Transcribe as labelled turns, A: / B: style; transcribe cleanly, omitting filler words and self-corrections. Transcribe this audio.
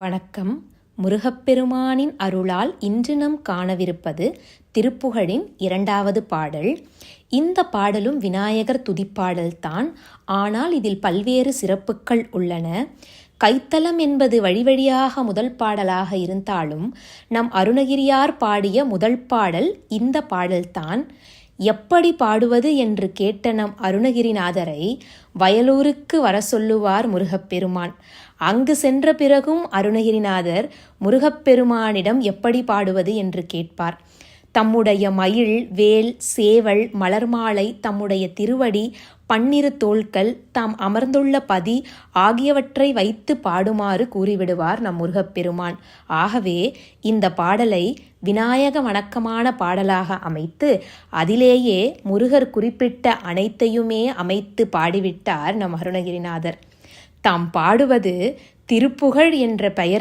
A: வணக்கம். முருகப்பெருமானின் அருளால் இன்று நாம் காணவிருப்பது திருப்புகழின் 2வது பாடல். இந்த பாடலும் விநாயகர் துதிப்பாடல்தான். ஆனால் இதில் பல்வேறு சிறப்புகள் உள்ளன. கைத்தலம் என்பது வழி வழியாக முதல் பாடலாக இருந்தாலும் நம் அருணகிரியார் பாடிய முதல் பாடல் இந்த பாடல்தான். எப்படி பாடுவது என்று கேட்ட நம் அருணகிரிநாதரை வயலூருக்கு வர சொல்லுவார் முருகப்பெருமான். அங்கு சென்ற பிறகும் அருணகிரிநாதர் முருகப்பெருமானிடம் எப்படி பாடுவது என்று கேட்பார். தம்முடைய மயில், வேல், சேவல், மலர்மாலை, தம்முடைய திருவடி, 12 தோள்கள், தாம் அமர்ந்துள்ள பதி ஆகியவற்றை வைத்து பாடுமாறு கூறிவிடுவார் நம் முருகப்பெருமான். ஆகவே இந்த பாடலை விநாயக வணக்கமான பாடலாக அமைத்து அதிலேயே முருகர் குறிப்பிட்ட அனைத்தையுமே அமைத்து பாடிவிட்டார் நம் அருணகிரிநாதர். தாம் பாடுவது திருப்புகழ் என்ற பெயர்